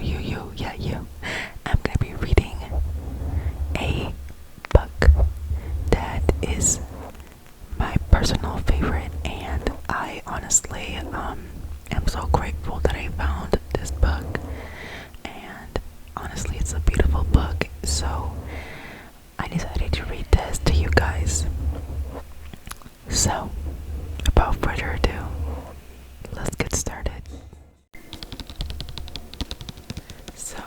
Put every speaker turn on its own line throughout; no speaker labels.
you. I'm gonna be reading a book that is my personal favorite, and I honestly am so grateful that I found this book. And honestly, it's a beautiful book, so I decided to read this to you guys. So, without further ado, let's get started. So,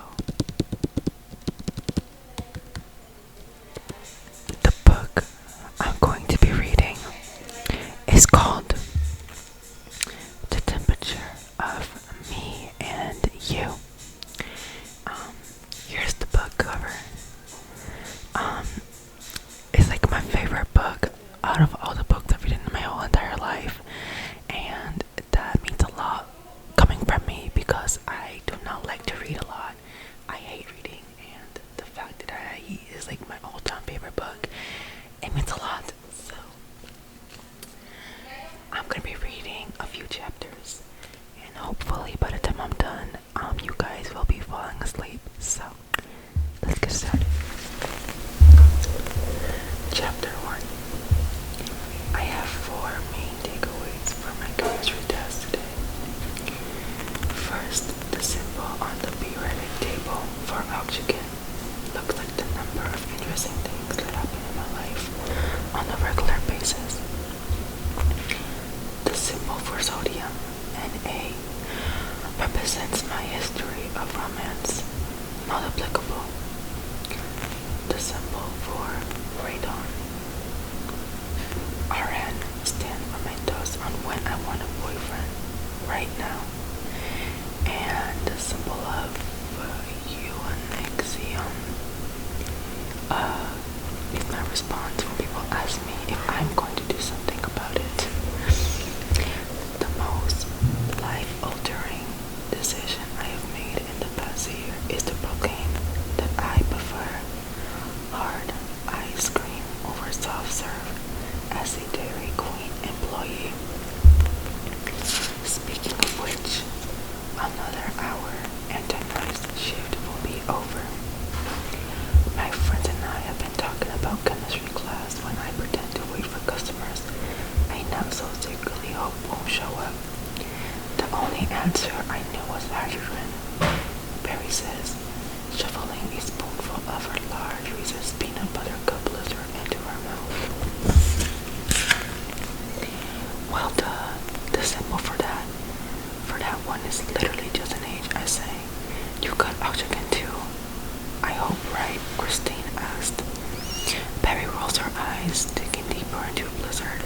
the book I'm going to be reading is called The Temperature of Me and You. Here's the book cover. It's like my favorite book out of all the books I've read in my whole entire life, and that means a lot coming from me because I do not like to read a lot. I hate reading, and the fact that I is like my all-time favorite book, it means a lot. So I'm gonna be reading a few chapters, and hopefully by the time I'm done, you guys will be falling asleep. So let's get started. Chapter 1. I have 4 main takeaways from my chemistry test today. First, the symbol on the periodic table for oxygen looks like the number of interesting things that happen in my life on a regular basis. The symbol for sodium, Na, represents my history of romance, not applicable. The symbol for radon, Rn, stand for Mentos on when I want a boyfriend right now. And the symbol of Euonyxium is my response when people ask me if I'm going to do something about it. The most life-altering decision I have made in the past year is to proclaim that I prefer hard ice cream over soft serve as a Dairy Queen employee. Speaking of which, another hour and 10 nights shift will be over. My friends and I have been talking about chemistry class when I pretend to wait for customers I now so secretly hope won't show up. The only answer I knew was hydrogen. Barry says, shoveling a spoonful of her large Reese's peanut butter cup blizzard into her mouth. Well, the symbol for that one is literally just an H. I say, you got oxygen too? I hope, right? Christine asked. Barry rolls her eyes, digging deeper into a blizzard.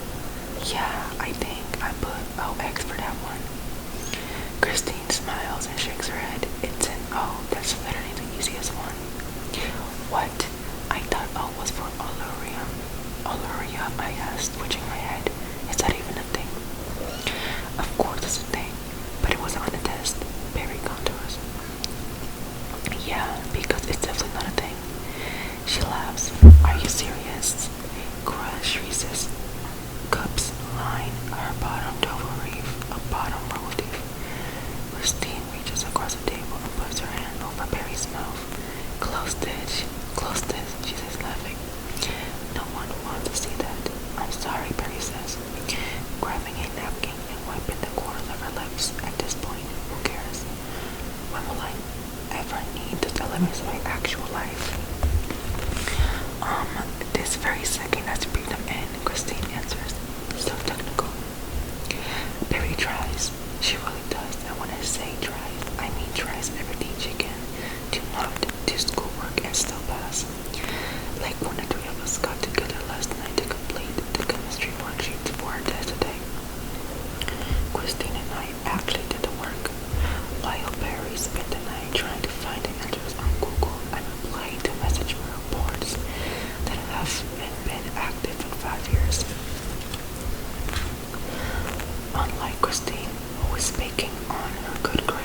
Yeah, I think I put OX for that one. Christine smiles and shakes her head. It's an O. That's literally the easiest one. What? I thought O was for Olurium. Oluria, I asked, twitching my head. Is that even a thing? Of course it's a thing, but it wasn't on the test. Barry contours. Yeah, because it's definitely not a thing. She laughs. Are you serious? Crush Reese's cups line her bottom double reef, a bottom roll reef. Christine reaches across the table and puts her hand over Barry's mouth. Close this, she says, laughing. No one wants to see that. I'm sorry, Barry says, grabbing a napkin and wiping the corners of her lips. At this point, who cares? When will I ever need the elements of my actual life? This very second as we breathe them in, Christine answers. So technical. Barry tries. She really does. And when I say tries, I mean tries everything she can to not do schoolwork and still pass. Like when the 3 of us got together last night to complete the chemistry worksheets for our test today. Christine and I actually did the work, while Barry spent the night trying to find the answers on Google and replying to message boards that have been active for 5 years. Unlike Christine, who is baking on her good grades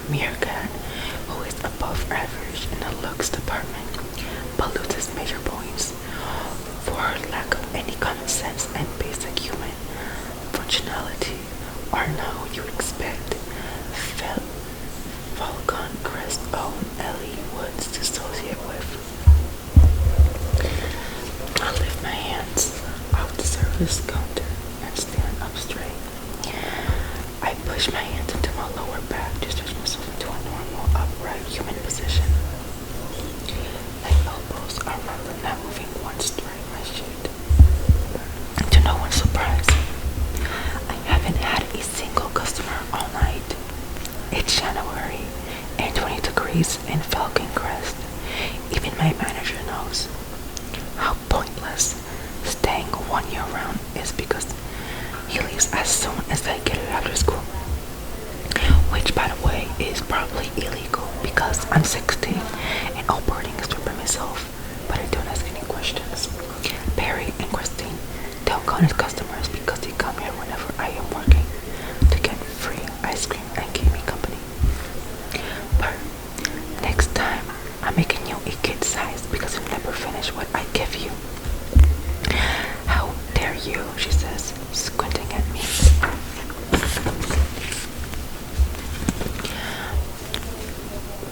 meerkat who is above average in the looks department but loses major points for lack of any common sense and basic human functionality are not who you expect. Falcon Crest own Ellie Woods to associate with. I lift my hands off the service counter and stand up straight. I push my hands into my lower back to stretch myself into a normal, upright human position. My elbows are not moving once during my shift. To no one's surprise, I haven't had a single customer all night. It's January and 20 degrees in Falcon Crest. Even my manager knows how pointless staying 1 year round is because he leaves as soon as I get it after school. Which, by the way, is probably illegal because I'm 16 and all boarding is for myself, but I don't ask any questions. Barry and Christine don't count as customers because they come here whenever I am working to get free ice cream and keep me company. But next time, I'm making you a kid size because you never finish what I give you. How dare you, she says, squinting at me.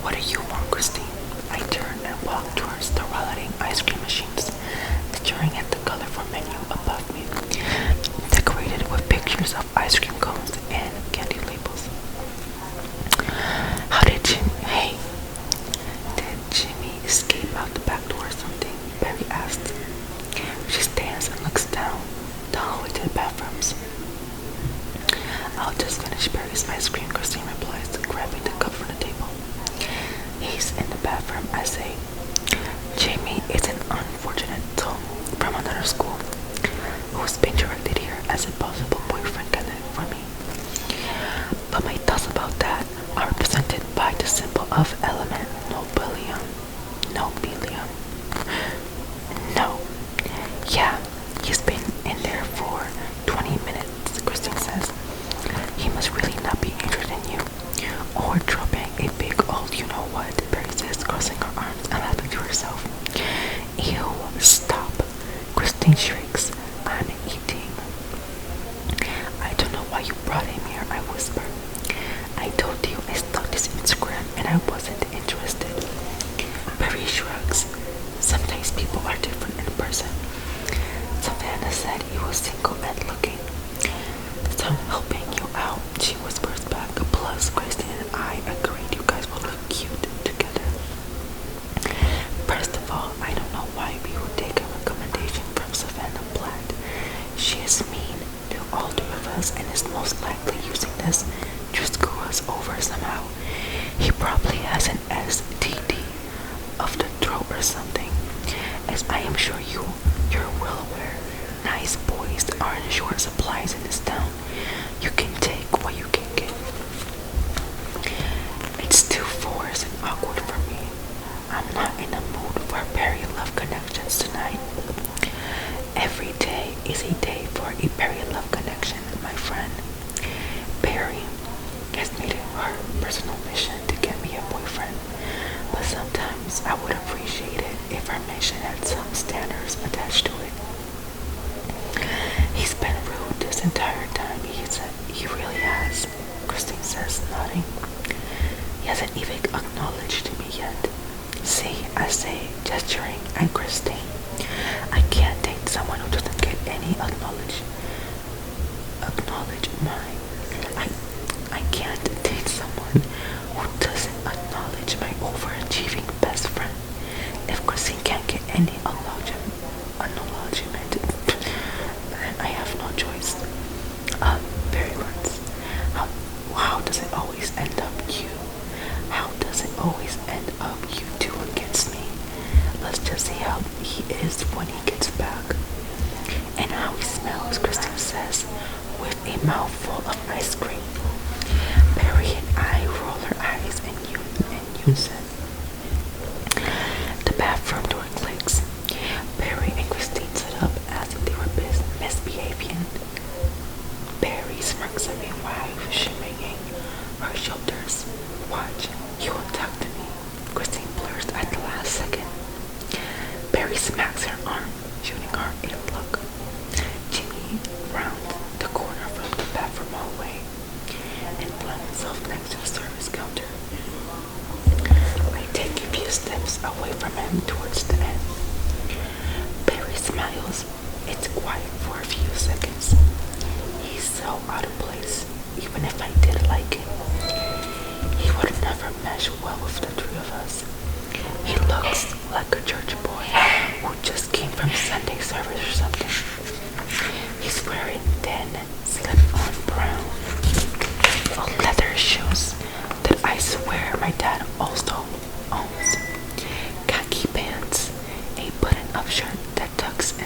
What do you want, Christine? I turn and walk towards the rolling ice cream machines, staring at the colorful menu above me, decorated with pictures of ice cream cones and candy labels. Did Jimmy escape out the back door or something? Barry asked. She stands and looks down the hallway to the bathrooms. I'll just finish Barry's ice cream, Christine replies, grabbing the cup from the table. He's in the bathroom, I say. Jamie is an unfortunate soul from another school who's been directed here as a possible boyfriend candidate for me. But my thoughts about that are represented by the symbol of element nobilium. Nobilium. No. Yeah, he's been in there for 20 minutes, Christine says. He must really not be interested in you. Or dropping a big old you-know-what, Barry says, crossing her arms and laughing to herself. Ew, stop, Christine shrieks. I'm eating. I don't know why you brought him here, I whisper. I told you I stalked his Instagram and I wasn't interested. Barry shrugs. Sometimes people are different in person. Savannah said he was single and looking. So I'm helping you out, she whispers back. Plus, Kristen and I agreed you guys will look cute together. First of all, I don't know why we would take a recommendation from Savannah Platt. She is mean to all three of us and is most likely using this to screw us over somehow. He probably has an STD of the throat or something. As I am sure you're well aware, nice boys are in short supplies in this town. You can take what you can get. It's too forced and awkward for me. I'm not in the mood for very love connections tonight. Every day is a day for a very love connection, my friend. Barry has made it her personal mission to get me a boyfriend, but sometimes I would appreciate it if our mission had some standards attached to it. He's been rude this entire time, he really has, Christine says, nodding. He hasn't even acknowledged me yet. See, I say, gesturing at Christine. I can't date someone who doesn't get any acknowledge mine. I can't date someone who doesn't acknowledge my overachieving best friend. If Christine can't get any acknowledgement, then I have no choice. Very words. How does it always end up you? How does it always end up you two against me? Let's just see how he is when he gets back. And how he smells, Christine says, with a mouthful of ice cream. Barry and I roll our eyes in unison. The bathroom door clicks. Barry and Christine sit up as if they were misbehaving. Barry smirks at me while shimmying her shoulders. What? moves away from him towards the end. Barry smiles. It's quiet for a few seconds. He's so out of place. Even if I did like him, he would never mesh well with the three of us. He looks like a church boy who just came from Sunday service or something. He's wearing thin, slip-on brown leather shoes that I swear my dad also owns. Khaki pants, a button-up shirt that tucks in.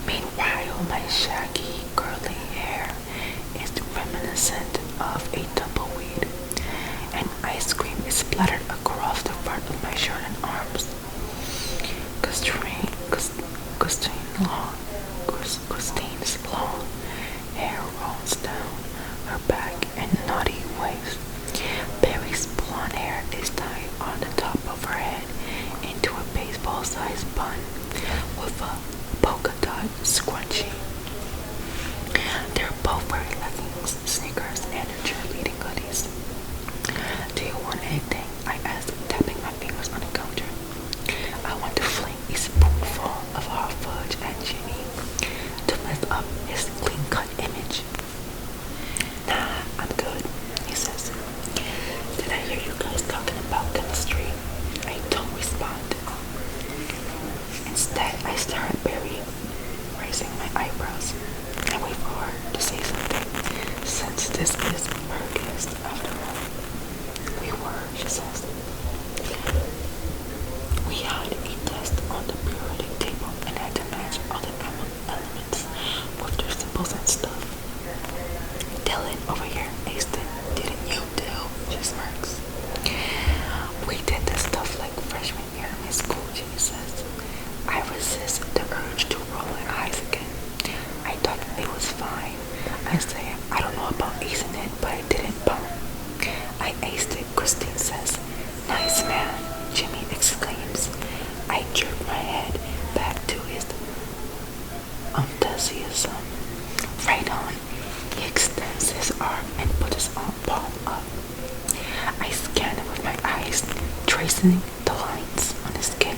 Meanwhile, my shaggy, curly hair is reminiscent of a tumbleweed, and ice cream is splattered across the front of my shirt and arms. Christine's long hair rolls down her back in naughty waves. Barry's blonde hair is tied on the top of her head into a baseball-sized bun with a polka dot scrunchie. They're both wearing leggings, sneakers, and cheerleading hoodies. Do you want anything? I asked, tapping my fingers on the counter. I want to fling a spoonful of hot fudge at Jimmy to mess up his clean-cut image. Nah, I'm good, he says. Did I hear you guys talking about chemistry? I don't respond. Instead, I stare at Barry, raising my eyebrows. I wait for her to say something, since this is her guest after all. We were, she says. We had a test on the periodic table and had to match all the elements with their symbols and stuff. Dylan over here aced it, didn't you, Dill? She smirks. We did this stuff like freshman year in school, Jimmy says. I resist the urge to roll my eyes again. I thought it was fine. I say, I don't know about acing it, but I didn't bump. I aced it, Christine says. Nice man, Jimmy exclaims. I jerk my head back to his enthusiasm. Right on. He extends his arm and puts his own palm up. I scan it with my eyes, tracing the lines on his skin.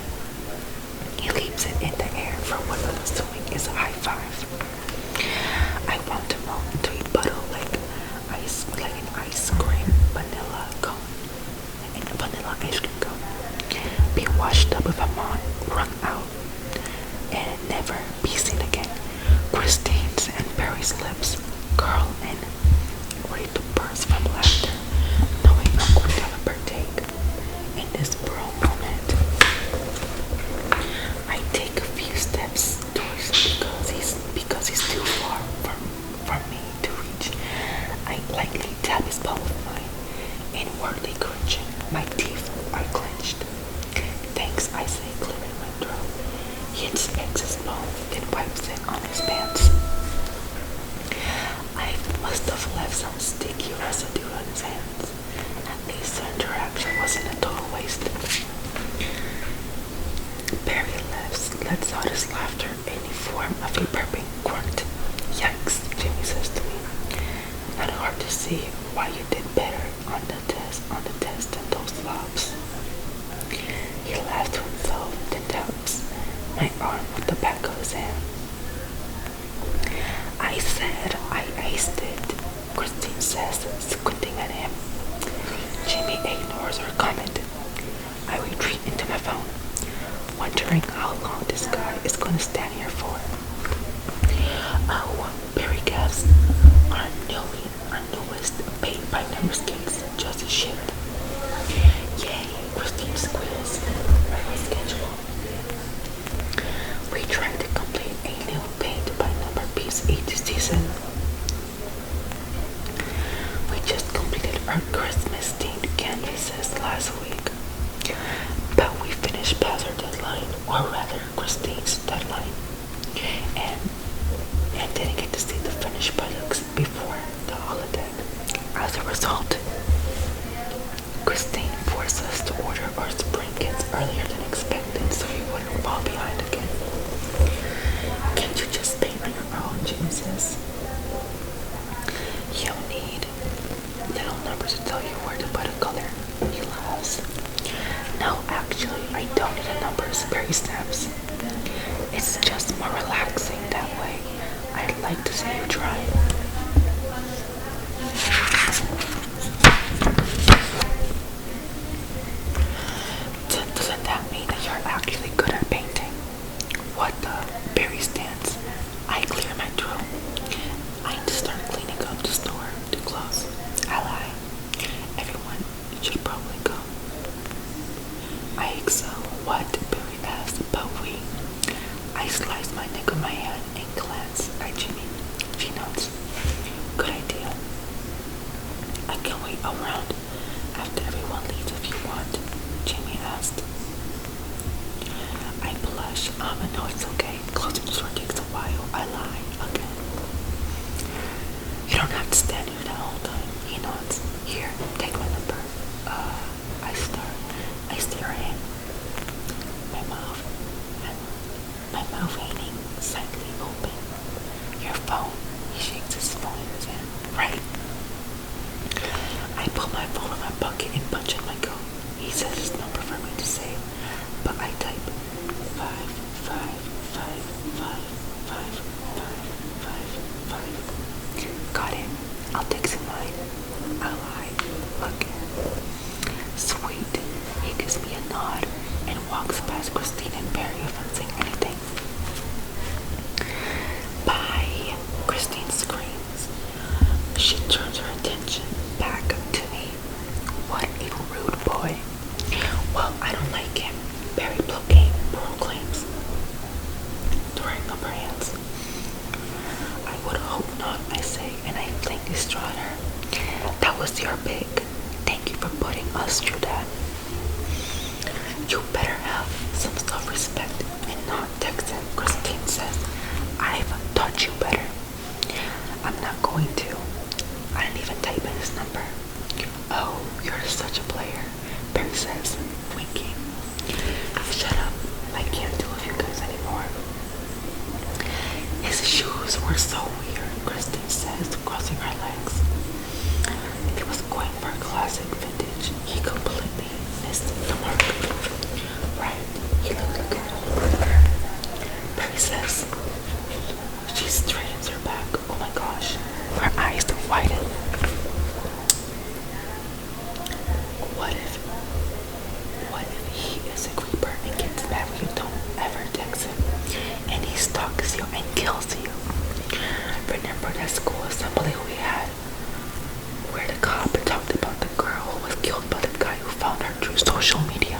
He leaves it in the air for what I'm assuming is a high five. I want to melt into a bottle like an ice cream vanilla cone. And a vanilla ice cream cone. Be washed up with a mop, wrung out, and never be seen again. Christine's and Barry's lips curl and ready to burst from laughter, knowing I'm going to have a partake in this bro moment. I take a few steps towards him because he's too far from me to reach. I lightly tap his palm with mine, inwardly cringing. My teeth are clenched. Thanks, I say, clearing my throat. He inspects his palm, then wipes it on his pants. I must have left some sticky residue on his hands. At least the interaction wasn't a total waste. Barry lets out his laughter in the form of a burping grunt. Yikes, Jimmy says to me. Not hard to see why you did better on the test than those slobs. He laughs to himself, then taps my arm with the back of his hand. I said I aced it, Christine says, squinting at him. Jimmy ignores her comment. I retreat into my phone, wondering how long this guy is going to stand here for. Oh, Barry gasps. Our newest paint-by-numbers case just shipped. Yay, Christine squeals. Early schedule. We try to complete a new paint-by-number piece each season. We just completed our Christmas-themed canvases last week, but we finished past our deadline, or rather Christine's deadline, and didn't get to see the finished products before the holiday. As a result, Christine forced us to order our spring kits earlier than expected so we wouldn't fall behind again. Can't you just paint on your own, Jim says. You'll need little numbers to tell you where to put a color, numbers. No, actually, I don't need a numbers. Barry snaps. It's just more relaxing that way. I'd like to see you try. Doesn't that mean that you're actually good at painting? What the? Barry stands. I clear my throat. I need to start cleaning up the store to close. I lie. Everyone should probably go. I excel. What? Barry asks. But we. I slice my neck with my hand and glance at Jimmy. She nods. Good idea. I can wait around after everyone leaves if you want, Jamie asked. I blush. No, it's okay. Closing the door takes a while. I lie again. You don't have to stand here the whole time. He nods. Here, take my number. I stare at him. My mouth hanging slightly open. Your phone. He shakes his phone in his hand. Right. I pull my phone in my pocket and punch in my coat. He says his number for me to say, but I type 555555555. Got it. I'll text him mine. I lie. Look. Sweet. He gives me a nod and walks past Christine and Barry without saying anything. Bye. Christine screams. She turns her attention back to me. What a rude boy. Well, I don't like him. Barry proclaims, throwing up her hands. I would hope not, I say, and I fling a straw at her. That was your pick. Thank you for putting us through that. You better have some self-respect and not text him, Christine says. I've taught you better. I'm not going to. I didn't even type in his number. Oh, you're such a player, Barry says, winking. Shut up. I can't deal with you guys anymore. His shoes were so weird, Christine says, crossing her legs. He was going for a classic vintage. He completely missed the mark. Right. He looked like an old brother. Barry says. She straightens her back. Oh my gosh. Her eyes widen. What if he is a creeper and gets mad when you don't ever text him? And he stalks you and kills you? Remember that school assembly we had where the cop talked about the girl who was killed by the guy who found her through social media?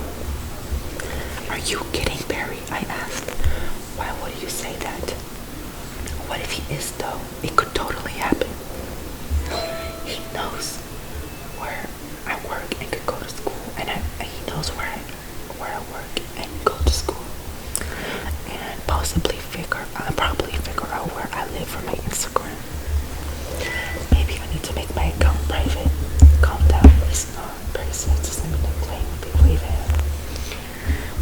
Are you kidding, Barry? I asked. Why would you say that? What if he is, though? It could totally happen. He knows where I work and could go to school, and he knows where I work and go to school, and probably figure out where I live from my Instagram. Maybe I need to make my account private. Calm down, it's not. Barry says the same claim would be waving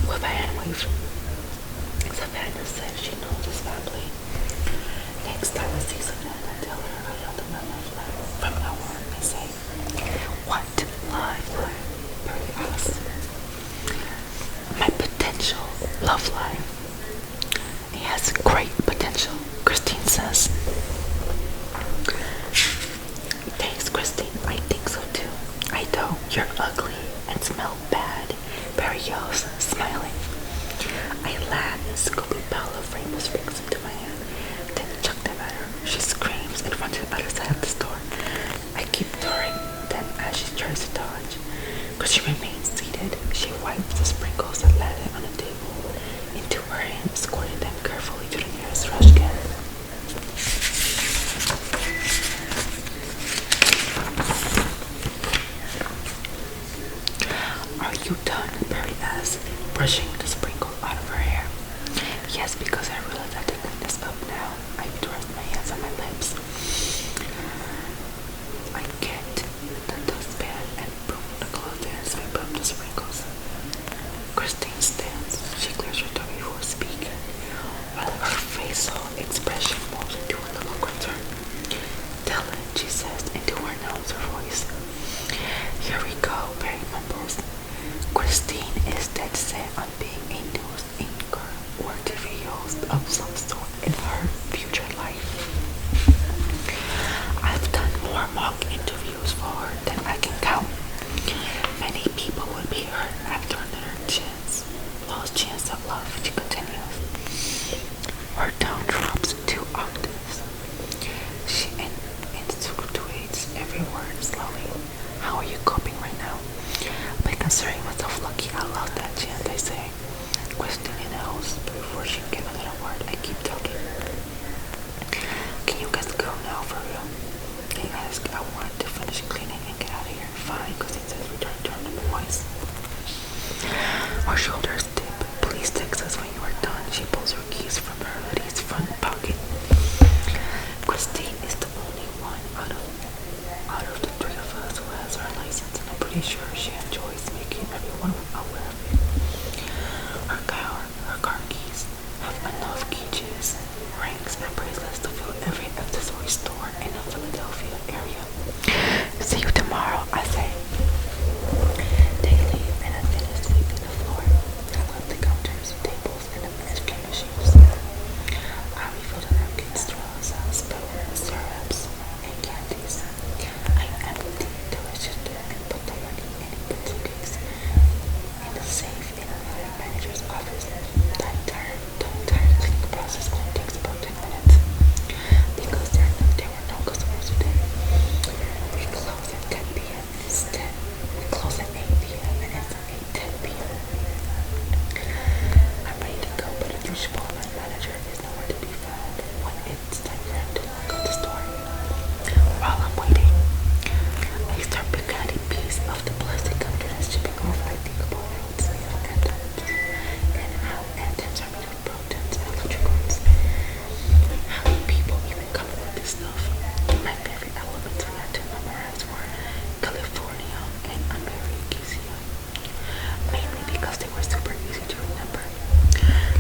with a hand wave. Savannah says she knows his family. Next time I see Savannah, tell her I love the life from now on. I say, what? Live? Barry asks. My potential love life. He has great potential, Christine says. Thanks, Christine. I think so too. I know you're ugly and smell bad, Barry yells, smiling. I laugh and scoop a pile of rainbow sprigs into my hand, then chuck them at her. She screams and runs to the other side of the store. I keep throwing them as she tries to dodge. But she remains seated. She wipes the sprinkles that landed on the table into her hand, squirting them carefully to the nearest trash can. Are you done? Barry asks, brushing the sprinkle out of her hair. Yes, because I realize I have to clean this up now. I thrust my hands on my lips. I get the dustpan and broom the cloth and sweep up the sprinkles. Christine stands. She clears her throat before speaking, while her facial expression moves into a little concern. Tell it, she says into her announcer voice. Here we go, Barry mumbles. How are you coping right now? By considering myself lucky, I love that chant. I say, questioning in the house before she get another word. I keep talking. Can you guys go now for real? They ask. I want to finish cleaning and get out of here. Fine, because it says return to our number voice. Our shoulders dip. Please text us when you are done. She pulls her keys from her hoodie's front pocket. Christine is the only one out of the three of us who has her license, and I'm pretty sure she enjoys making everyone aware of it. Her car keys have enough keychains, rings, and bracelets to fill every accessory store in the Philadelphia area. See you tomorrow, I say. They leave and I finish sweeping the floor. I love the counters, tables, and the ice cream machines. I refill the napkins, straws, syrups, and candies. I empty the register and put the money in the briefcase in the safe in the manager's office. The entire cleaning process only takes about 10 minutes because there were no customers today. We close at 10 p.m. Instead, we close at 8 p.m. and it's 8:10 p.m. I'm ready to go, but as usual, my manager is nowhere to be found when it's time for him to lock out the store. While I'm waiting, I start picking at a piece of the plastic counter that's shipping off. I think about how it's made of anthems and how anthems are made of protons and electrons. How do people even come up with this stuff? My favorite elements we had to memorize were Californium and Americaceum, mainly because they were super easy to remember,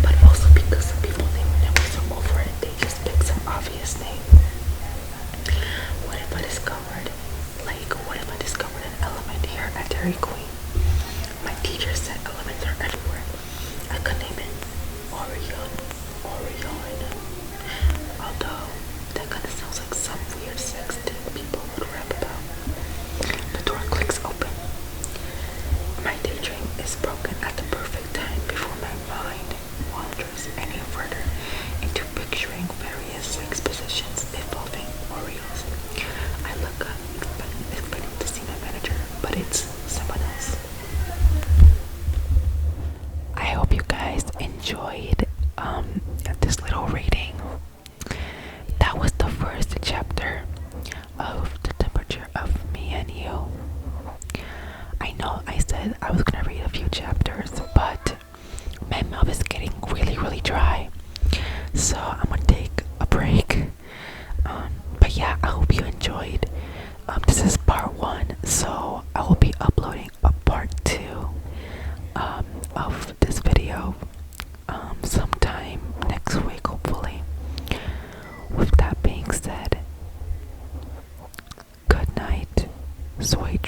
but also because some people they were never so over it, they just picked some obvious name. What if I discovered an element here at Dairy Queen? My teacher said elements are everywhere. I could name it Orion. Although that kind of sounds like some weird sex thing people would rap about. The door clicks open. My daydream is broken at the perfect time before my mind wanders any further into picturing various sex positions involving Oreos. I look up, expecting to see my manager, but it's someone else. I hope you guys enjoyed this little reading. That was the first chapter of The Temperature of Me and You. I know I said I was gonna read a few chapters, but my mouth is getting really dry, so I'm gonna take a break. But yeah, I hope you enjoyed. This is part 1, so I will be uploading a part 2 of this video sometime next week, hopefully. With that being said, good night, sweet